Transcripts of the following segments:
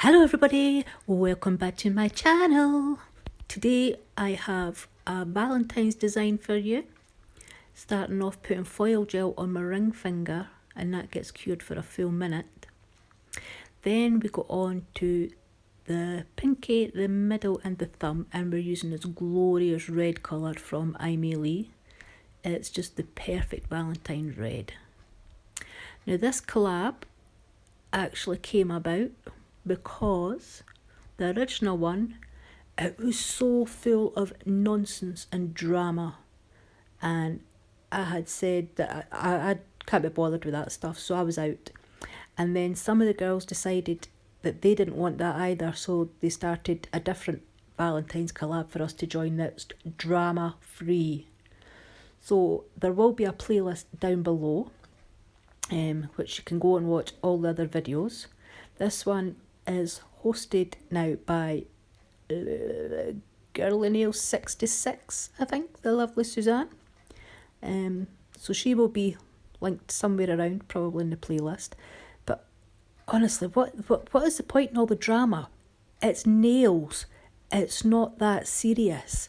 Hello everybody, welcome back to my channel. Today I have a Valentine's design for you. Starting off putting foil gel on my ring finger, and that gets cured for a full minute. Then we go on to the pinky, the middle and the thumb, and we're using this glorious red colour from Lee. It's just the perfect Valentine's red. Now this collab actually came about because the original one, it was so full of nonsense and drama, and I had said that I can't be bothered with that stuff, so I was out. And then some of the girls decided that they didn't want that either, so they started a different Valentine's collab for us to join that's drama free. So there will be a playlist down below, which you can go and watch all the other videos. This one is hosted now by Girly Nails 66, I think, the lovely Suzanne. So she will be linked somewhere around, probably in the playlist. But honestly, what is the point in all the drama? It's nails. It's not that serious.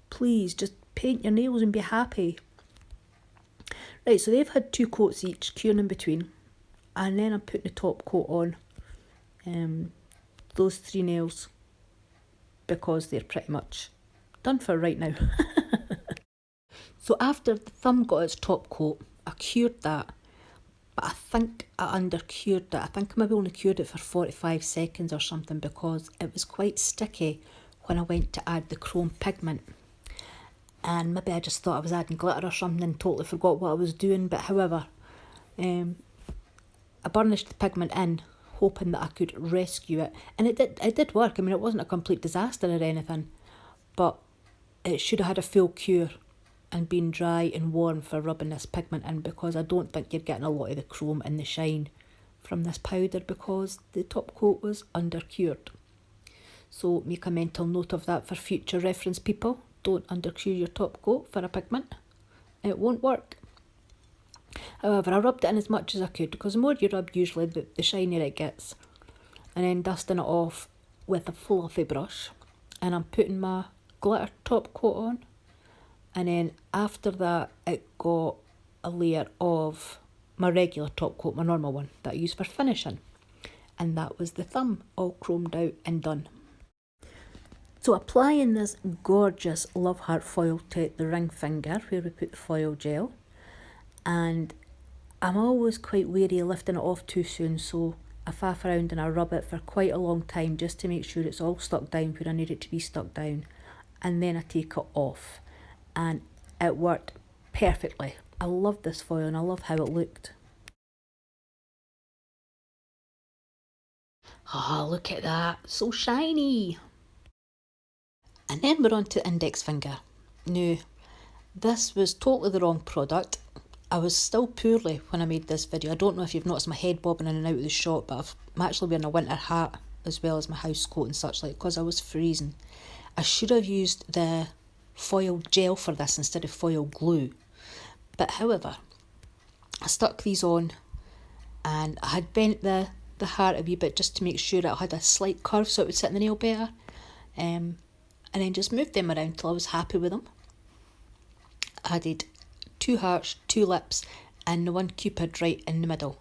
Please, just paint your nails and be happy. Right, so they've had 2 coats each, curing in between. And then I'm putting the top coat on those 3 nails because they're pretty much done for right now. So after the thumb got its top coat, I cured that, but I think I undercured it. I think I maybe only cured it for 45 seconds or something because it was quite sticky when I went to add the chrome pigment. And maybe I just thought I was adding glitter or something and totally forgot what I was doing. But however, I burnished the pigment in, hoping that I could rescue it. And it did work. I mean, it wasn't a complete disaster or anything, but it should have had a full cure and been dry and warm for rubbing this pigment in, because I don't think you're getting a lot of the chrome and the shine from this powder because the top coat was undercured. So make a mental note of that for future reference, people. Don't undercure your top coat for a pigment. It won't work. However, I rubbed it in as much as I could, because the more you rub, usually the shinier it gets. And then dusting it off with a fluffy brush. And I'm putting my glitter top coat on. And then after that, it got a layer of my regular top coat, my normal one, that I use for finishing. And that was the thumb, all chromed out and done. So applying this gorgeous Love Heart foil to the ring finger where we put the foil gel. And I'm always quite wary of lifting it off too soon, so I faff around and I rub it for quite a long time just to make sure it's all stuck down where I need it to be stuck down. And then I take it off. And it worked perfectly. I love this foil and I love how it looked. Oh, look at that. So shiny. And then we're on to index finger. Now, this was totally the wrong product. I was still poorly when I made this video. I don't know if you've noticed my head bobbing in and out of the shot, but I'm actually wearing a winter hat as well as my house coat and such like, because I was freezing. I should have used the foil gel for this instead of foil glue. But however, I stuck these on and I had bent the heart a wee bit just to make sure it had a slight curve so it would sit in the nail better. And then just moved them around till I was happy with them. I added 2 hearts, 2 lips, and the 1 cupid right in the middle.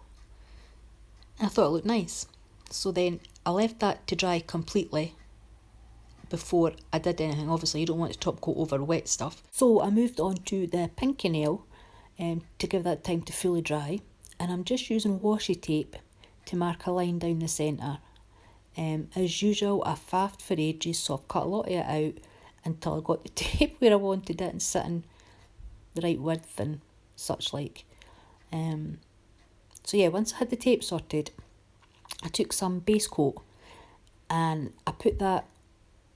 And I thought it looked nice. So then I left that to dry completely before I did anything. Obviously you don't want to top coat over wet stuff. So I moved on to the pinky nail to give that time to fully dry. And I'm just using washi tape to mark a line down the centre. As usual, I faffed for ages, so I've cut a lot of it out until I got the tape where I wanted it and sitting the right width and such like. So yeah, once I had the tape sorted, I took some base coat and I put that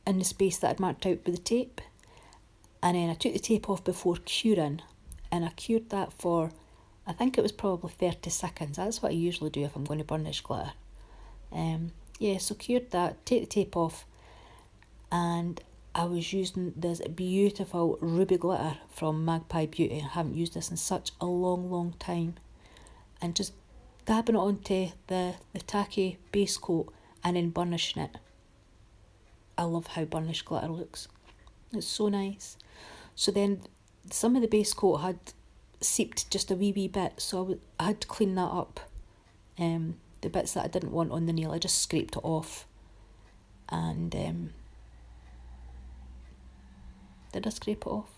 in the space that I'd marked out with the tape. And then I took the tape off before curing, and I cured that for, I think it was probably 30 seconds. That's what I usually do if I'm going to burnish glitter. Yeah, so cured that, take the tape off, and I was using this beautiful ruby glitter from Magpie Beauty. I haven't used this in such a long time. And just dabbing it onto the tacky base coat and then burnishing it. I love how burnished glitter looks. It's so nice. So then some of the base coat had seeped just a wee bit, so I had to clean that up. The bits that I didn't want on the nail, I just scraped it off. And did I scrape it off?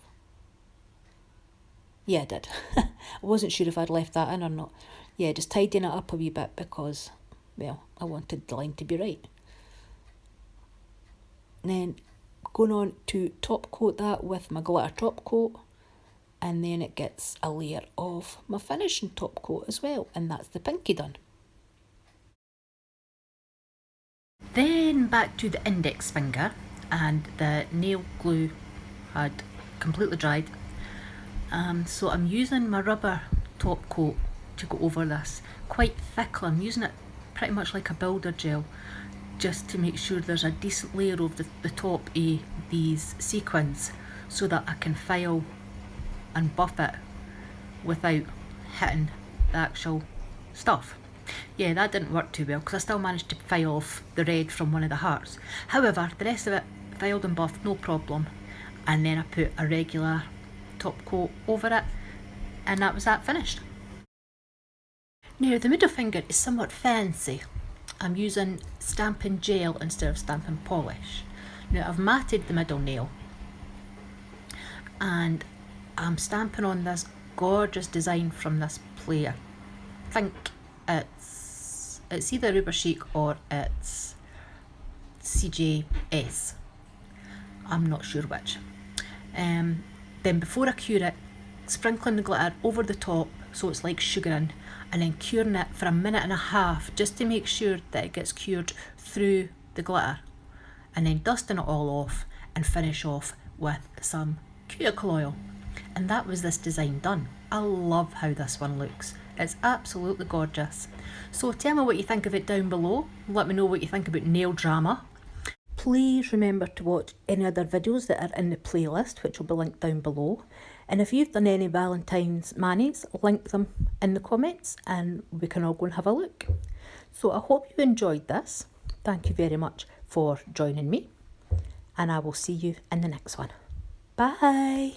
Yeah, I did. I wasn't sure if I'd left that in or not. Yeah, just tidying it up a wee bit because, well, I wanted the line to be right. And then going on to top coat that with my glitter top coat, and then it gets a layer of my finishing top coat as well, and that's the pinky done. Then back to the index finger, and the nail glue had completely dried. So I'm using my rubber top coat to go over this. Quite thickly, I'm using it pretty much like a builder gel, just to make sure there's a decent layer of the top of these sequins, so that I can file and buff it without hitting the actual stuff. Yeah, that didn't work too well because I still managed to file off the red from one of the hearts. However, the rest of it filed and buffed, no problem. And then I put a regular top coat over it, and that was that finished. Now the middle finger is somewhat fancy. I'm using stamping gel instead of stamping polish. Now I've matted the middle nail, and I'm stamping on this gorgeous design from this player. I think it's either Rubber Chic or it's CJS. I'm not sure which. Then before I cure it, sprinkling the glitter over the top so it's like sugaring, and then curing it for 1.5 minutes just to make sure that it gets cured through the glitter, and then dusting it all off and finish off with some cuticle oil. And that was this design done. I love how this one looks. It's absolutely gorgeous. So tell me what you think of it down below. Let me know what you think about nail drama. Please remember to watch any other videos that are in the playlist, which will be linked down below. And if you've done any Valentine's manis, link them in the comments and we can all go and have a look. So I hope you enjoyed this. Thank you very much for joining me, and I will see you in the next one. Bye.